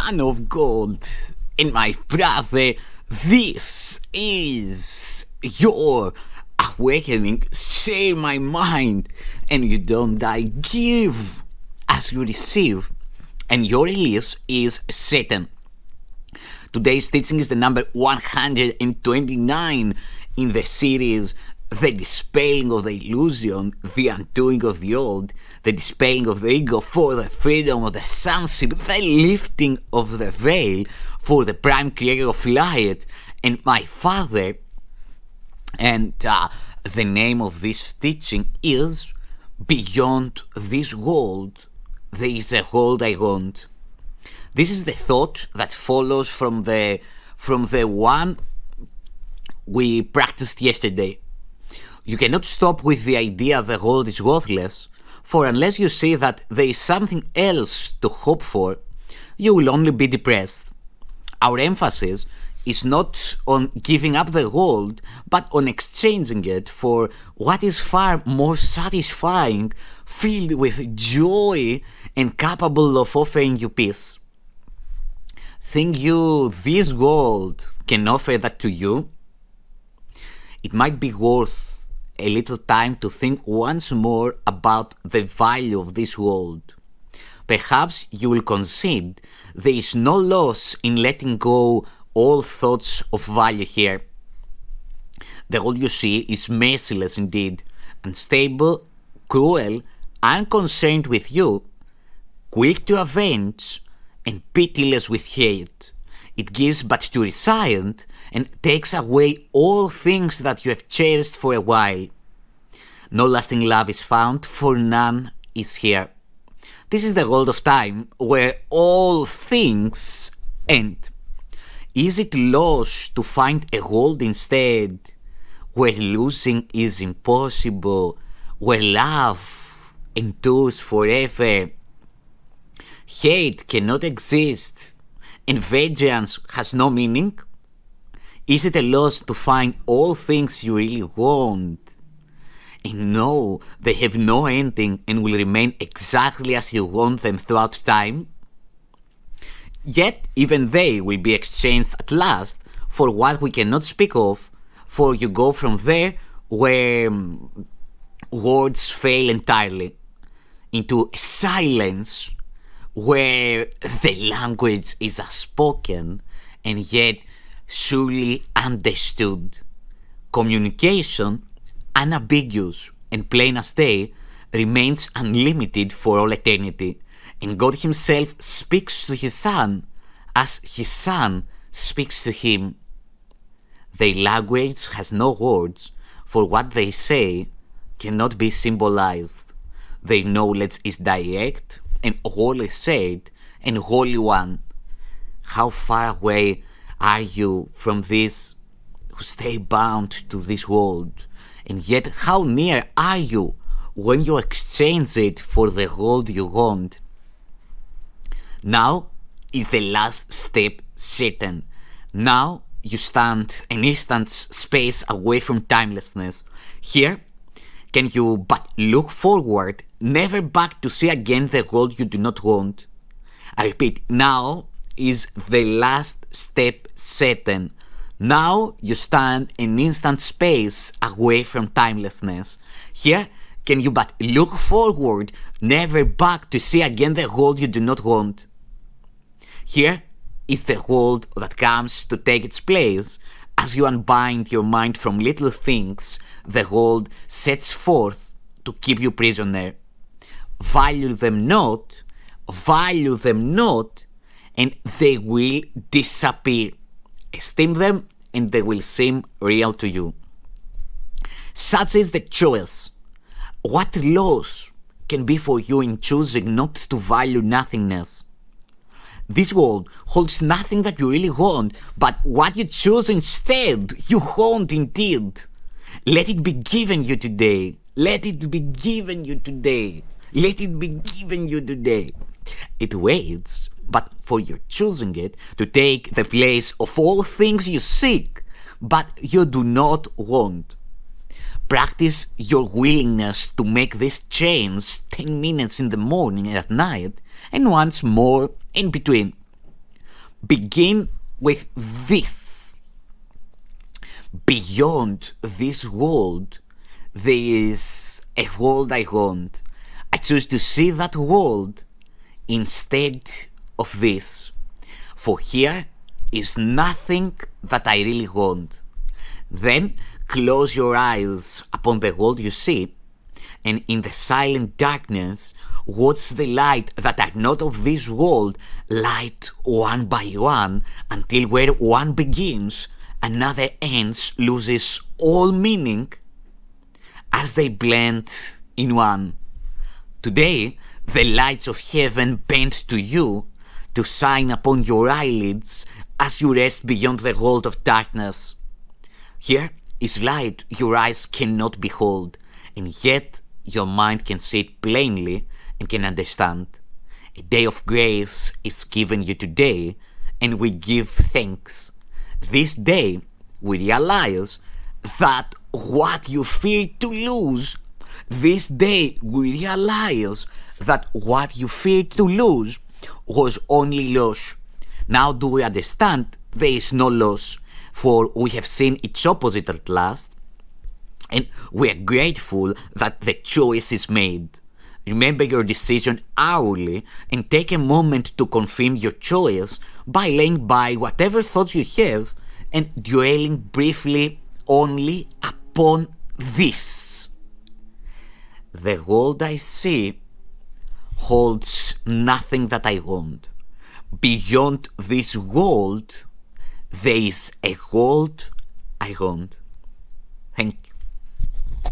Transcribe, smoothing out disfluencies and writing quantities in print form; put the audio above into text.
son of gold, and my brother, this is your awakening. Share my mind, and you don't die. Give as you receive, and your release is certain. Today's teaching is the number 129 in the series The Dispelling of the Illusion, the Undoing of the Old, the Dispelling of the Ego for the Freedom of the Sonship, the Lifting of the Veil for the Prime Creator of Light, and my Father. And the name of this teaching is Beyond This World, There is a World I Want. This is the thought that follows from the one we practiced yesterday. You cannot stop with the idea the world is worthless, for unless you see that there is something else to hope for, you will only be depressed. Our emphasis is not on giving up the world, but on exchanging it for what is far more satisfying, filled with joy, and capable of offering you peace. Think you this world can offer that to you? It might be worth a little time to think once more about the value of this world. Perhaps you will concede there is no loss in letting go all thoughts of value here. The world you see is merciless indeed, unstable, cruel, unconcerned with you, quick to avenge, and pitiless with hate. It gives but to rescind and takes away all things that you have cherished for a while. No lasting love is found, for none is here. This is the world of time, where all things end. Is it loss to find a world instead, where losing is impossible, where love endures forever? Hate cannot exist, and vengeance has no meaning? Is it a loss to find all things you really want? And no, they have no ending and will remain exactly as you want them throughout time? Yet even they will be exchanged at last for what we cannot speak of, for you go from there where words fail entirely, into silence where the language is unspoken and yet surely understood. Communication, unambiguous and plain as day, remains unlimited for all eternity, and God Himself speaks to His Son as His Son speaks to Him. Their language has no words, for what they say cannot be symbolized. Their knowledge is direct and wholly shared and wholly one. How far away are you from this who stay bound to this world, and yet how near are you when you exchange it for the world you want? Now is the last step certain. Now you stand an instant's space away from timelessness. Here, can you but look forward, never back to see again the world you do not want? I repeat, now is the last step certain. Now you stand an instant space away from timelessness. Here, can you but look forward, never back to see again the world you do not want? Here is the world that comes to take its place. As you unbind your mind from little things, the world sets forth to keep you prisoner. Value them not, and they will disappear. Esteem them, and they will seem real to you. Such is the choice. What loss can be for you in choosing not to value nothingness? This world holds nothing that you really want, but what you choose instead, you want indeed. Let it be given you today. Let it be given you today. Let it be given you today. It waits, but for your choosing it to take the place of all things you seek, but you do not want. Practice your willingness to make this change 10 minutes in the morning and at night, and once more in between. begin with this. Beyond this world, there is a world I want. I choose to see that world instead of this. For here is nothing that I really want. Then close your eyes upon the world you see, and in the silent darkness, watch the light that are not of this world light one by one, until where one begins, another ends, loses all meaning as they blend in one. Today, the lights of heaven bend to you to shine upon your eyelids as you rest beyond the world of darkness. Here is light your eyes cannot behold, and yet your mind can see it plainly and can understand. A day of grace is given you today, and we give thanks. This day we realize that what you feared to lose, this day we realize that what you feared to lose was only loss. Now do we understand there is no loss, for we have seen its opposite at last, and we are grateful that the choice is made. Remember your decision hourly and take a moment to confirm your choice by laying by whatever thoughts you have and dwelling briefly only upon this. The world I see holds nothing that I want. Beyond this world, there is a world I want. Thank you.